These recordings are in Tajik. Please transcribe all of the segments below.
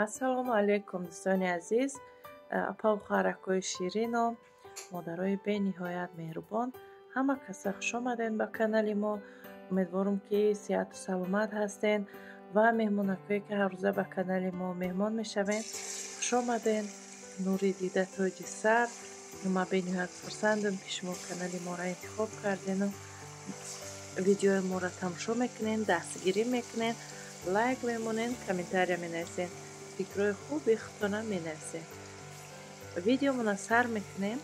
ассалому алайкум дӯстони азиз, апа ва хоҳаракҳои ширину модарои бениҳоят меҳрубон, ҳама каса хуш омадед ба канали мо. Умедворам ки сеҳату саломат ҳастед ва меҳмонакҳое ки ҳаррӯза ба канали мо меҳмон мешавед хуш омадед. нури дида тоҷи сар. Ма бениҳоят хурсандам ки шумо канали моро интихоб кардену видеои моро тамошо мекунед, дастгирӣ мекунед, лайк мемонед, комментария менависед, фикрҳои хуби худтона менависед. Видеомона сар мекунем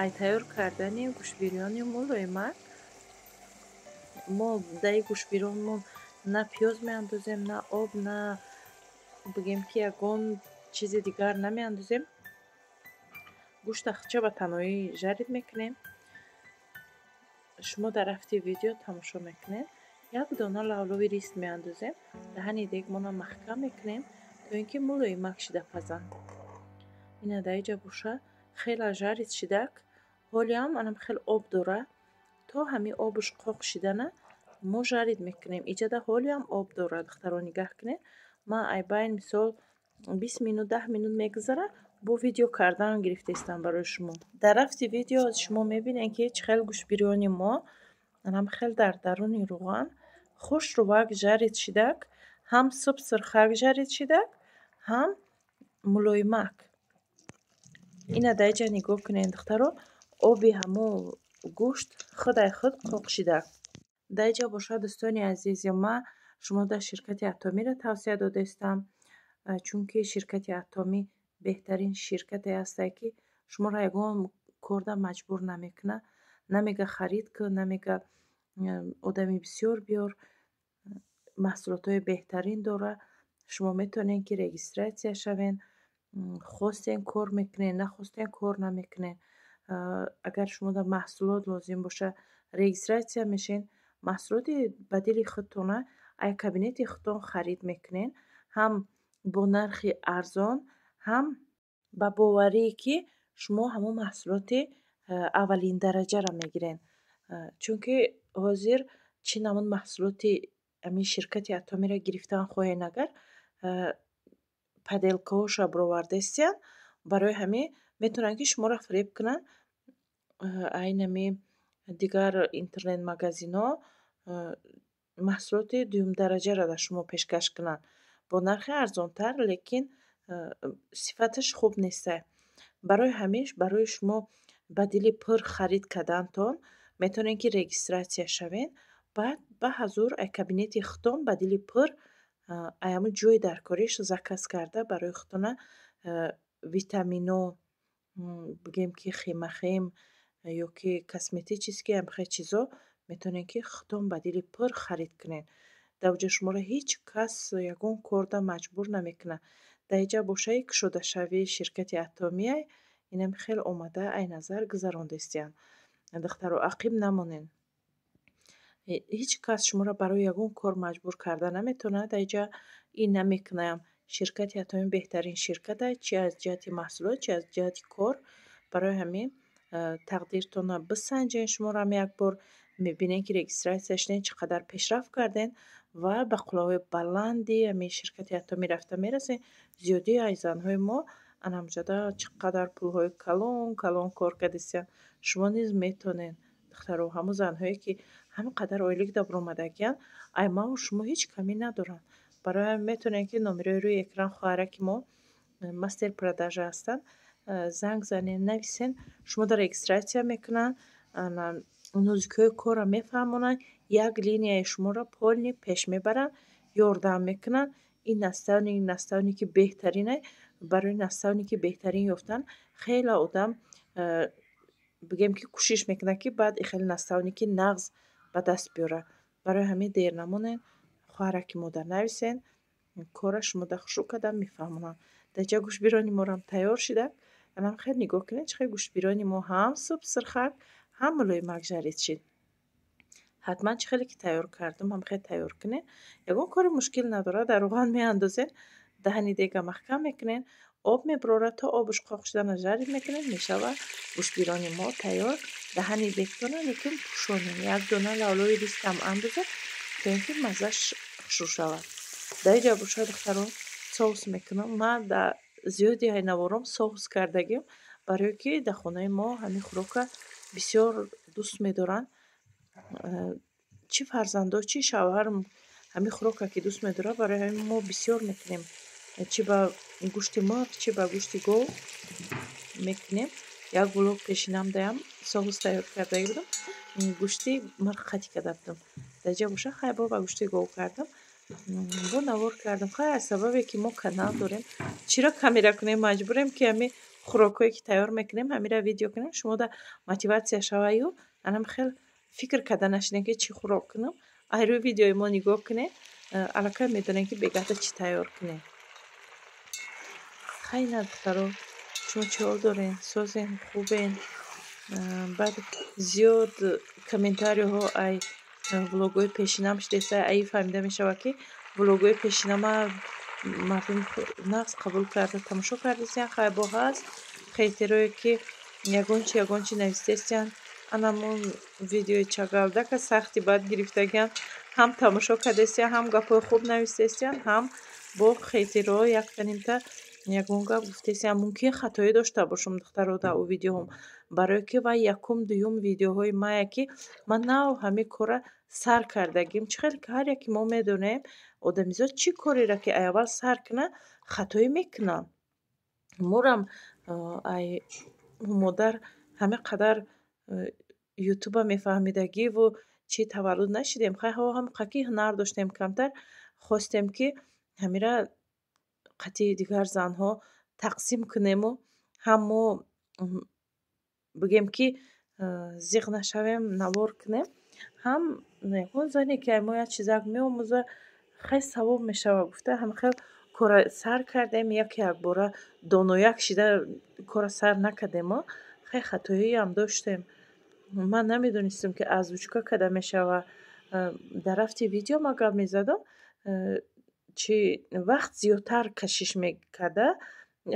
ай тайёр кардани гӯшбирёни мулоимак. мо даи гӯшбиронмон на пиёз меандозем, на об, на бигем ки ягон чизи дигар намеандозем. гӯшта хича ба танҳоӣ жарид мекунем. шумо дар рафти видео тамошо мекунед. як дона лавлови рист меандозем. даҳани дегмона маҳкам мекунем то ин ки мулоимак шида пазанд. ина дар иҷа боша хела жарид шидак. ҳолиам анам хел об дора. то ҳамин обуш қоқ шидана мо жарид мекунем. иҷада ҳолиам об дора. духтаро нигаҳ кунед. ман айбайн мисол 20 минут 10 минут мегузара бо видео кардан гирифтаистам барои шумо. дар рафти видео шумо мебинед ки чӣ хел гӯшбирёни мо анам хел дар даруни рӯған хушрӯвак жарид шидак, ҳам субсирхак жарид шидак, ҳам мулоимак. ина дар иҷа нигоҳ кунед духтаро, оби ҳамон гӯшт худай худ қоқ шидак. дар иҷа боша дӯстони азиз, ман шумо дар ширкати Атомиро тавсия додаистам, чунки ширкати Атоми беҳтарин ширкате ҳастае ки шуморо ягон корда маҷбур намекуна, намега харид кун, намега одами бисёр биёр, маҳсулотҳои беҳтарин дора. шумо метавонед ки регистратсия шавед, хостен кор мекунед, нахостен кор намекунед. агар шумо дар маҳсулот лозим боша регистратсия мешед, маҳсулоти ба дили худтона ай кабинети худтон харид мекунед, ҳам бо нархи арзон, ҳам ба боварие ки шумо ҳамон маҳсулоти аввалиндараҷаро мегиред. чунки ҳозир чӣ намуд маҳсулоти ҳамин ширкати Атомиро гирифтан хоҳед, агар паделкаҳоша бировардаистиян, барои ҳамин метавонанд ки шуморо фиреб кунанд. айнами дигар интернет магазинҳо маҳсулоти дуюмдараҷаро дар шумо пешкаш кунанд бо нархи арзонтар, лекин сифаташ хуб нестае. барои ҳамин барои шумо ба дили пур харид кардантон метавонед ки регистратсия шавед. баъд ба ҳазур ай кабинети худтон ба дили пур ай ҳамун ҷои даркориш заказ карда барои худтона витамино, бигем ки хемахем ё ки косметически ҳамхел чизо метавонед ки худтон ба дили пур харид кунед. дар оҷа шуморо ҳеҷ кас ягон корда маҷбур намекуна. дар иҷа бошаи кушодашавии ширкати Атомияй инам хел омада ай назар гузарондаистиян. духтаро ақиб намонед. ҳеҷ кас шуморо барои ягон кор маҷбур карда наметавонад. дар иҷа ин намекунаям. ширкати Атоми беҳтарин ширкат аст, чӣ аз ҷиҳати маҳсулот, чӣ аз ҷиҳати кор. барои ҳамин тақдиртонро бисанҷед. шуморо як бор мебинед ки регистратсия шудед, чӣ қадар пешрафт кардед ва ба қуллаҳои баланди ҳамин ширкати Атоми рафта мерасед. зиёди аз занҳои мо анамҷада чӣ қадар пулҳои калон кор кардастиян. шумо низ метавонед духтаро, ҳамон занҳое ки ҳамин қадар ойлик дар баромадагиян, ай маву шумо ҳеҷ камӣ надоранд. барои ҳамин метавонед ки номерои рӯи экран хоҳараки мо мастер продажа ҳастанд, занг занед, нависед. шумо дар регистратсия мекунанд, нозикиҳои корро мефаҳмонанд, як линияи шуморо полни пеш мебаранд, ёрдам мекунанд. ин наставники беҳтарин аст. барои наставники беҳтарин ёфтан хела одам бигем ки кӯшиш мекунад ки баъд хел наставники нағз ба даст биёра. барои ҳамин дер намонед, хоҳараки модар нависед, кора шумода хушрӯ карда мефаҳмонанд. дар иҷа гӯшбирони морам тайёр шидак. анам хел нигоҳ кунед чӣ хел гӯшбирони мо ҳам субсирхак, ҳам мулоимак жарид шид. ҳатман чӣ хеле ки тайёр кардам ҳам хел тайёр кунед. ягон кори мушкил надорад. дар рӯған меандозед, даҳани дега маҳкам мекунед, об мебарорад, то обуш қоқ шудана жарид мекунед, мешавад гӯшбирони мо тайёр. даҳани дегтона лекин пӯшонед. як дона лавлови ристам андозед то ин ки маззаш хушрӯ шавад. дар иҷа боша духтаро, соус мекунам. Ман дар зиёди ай навором соус кардагим, барое ки дар хонаи мо ҳамин хӯрока бисёр дӯст медоранд. Чӣ фарзандо, чӣ шавҳарам ҳамин хӯрока ки дӯст медорад, барои ҳамин мо бисёр мекунем. Чӣ ба гӯшти мурғ, чӣ ба гӯшти гов мекунем. Як блок пешинамдаям соус тайёр кардаги будам. Гӯшти мурғ қатӣ карда будам. Дар ҷо боша хай бо ба гӯшти гов кардам. Бо навор кардам. Хай аз сабабе ки мо канал дорем, чиро камера кунем, маҷбурем ки ҳамин хӯрокҳое ки тайёр мекунем ҳамира видео кунем. Шумо да мотиватсия шаваю, анам хел фикр карда нашидем ки чӣ хӯрок кунам. Ай рӯи видеои мо нигоҳ кунед, аллакай медонем ки бегаҳда чӣ тайёр кунем. Хай на духтаро, шумо чиҳол дорен? Созен? Хубен? Баъд зиёд комментариҳо ай влогҳои пешинам шидеса, ай фаҳмида мешавад ки влогҳои пешинама мардум нағз қабул карда тамошо кардесиян. Хай бо ҳаст хейтерое ки ягон чи нависдесиян. Анамон видеои чагалдака сахти бад гирифтагиян. Ҳам тамошо кардесиян, ҳам гапҳои хуб нависдесиян, ҳам бо хейтерҳо яктанимта ягон гап гуфтесиян. Мумкин хатоӣ дошта бошам духтаро дар у видеоҳом, барое ки вай якум дуюм видеоҳои мая ки ман нав ҳамин кора сар кардагим. Чӣ хел ки ҳар яке мо медонем одамизод чӣ корера ки ай аввал сар кунад, хатоӣ мекунад. Морам ай модар ҳамин қадар ютуба мефаҳмидагиву чӣ таваллуд нашидем. Хай ҳамин қаки ҳунар доштем, камтар хостем ки ҳамира қати дигар занҳо тақсим кунему ҳам мо бигем ки зиқ нашавем, навор кунем, ҳам ягон зане ки ай мо як чизак меомӯза, хай савоб мешавад гуфта ҳамин хел кора сар кардем. Як бора донояк шида кора сар накардемо. Хай хатоиам доштем. Ман намедонистам ки озвучка карда мешавад. Дар рафти видео ма гап мезадам, чӣ вақт зиёдтар кашиш мекарда.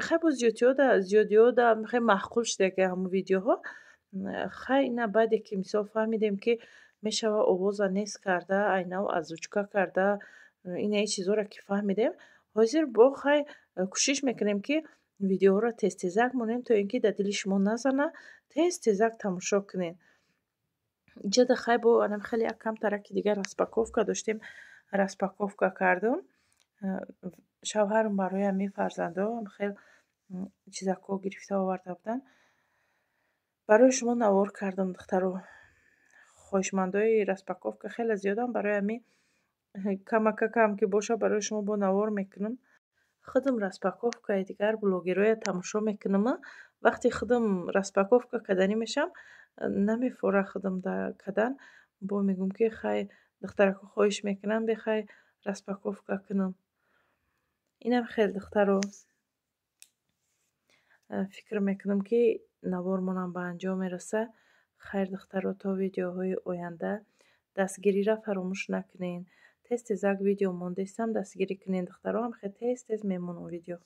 Хай бо зиёдиҳо да хай маъқул шуда ки ҳамун видеоҳо. Хай ина баъде ки мисол фаҳмидем ки мешавад овоза нест карда, ай нав озвучка карда, инаи чизҳоро ки фаҳмидем, ҳозир бо хай кӯшиш мекунем ки видеоҳоро тез-тезак монем, то ин ки дар дили шумо назанад, тез-тезак тамошо кунед. Инҷода хай бо анам хеле як камтараки дигар распаковка доштем, распаковка кардам. Шавҳарам барои ҳамин фарзандоам хел чизакҳо гирифта оварда буданд. Барои шумо навор кардам духтаро. Хоҳишмандои распаковка хеле зиёдам, барои ҳамин камакакам ки боша барои шумо бо навор мекунам. Худам распаковкаи дигар блогероя тамошо мекунам. Вақте худам распаковка карданӣ мешам, намефора худам кардан. Бо мегӯм ки хай духтарако хоҳиш мекунам бихай распаковка кунам. Инам хел духтаро фикр мекунам ки навормонам ба анҷом мераса. Хайр духтаро, то видеоҳои оянда дастгириро фаромӯш накунед. Тез-тезак видео мондестам дастгирӣ кунед духтаро, ҳам хел тез-тез мемонам видео.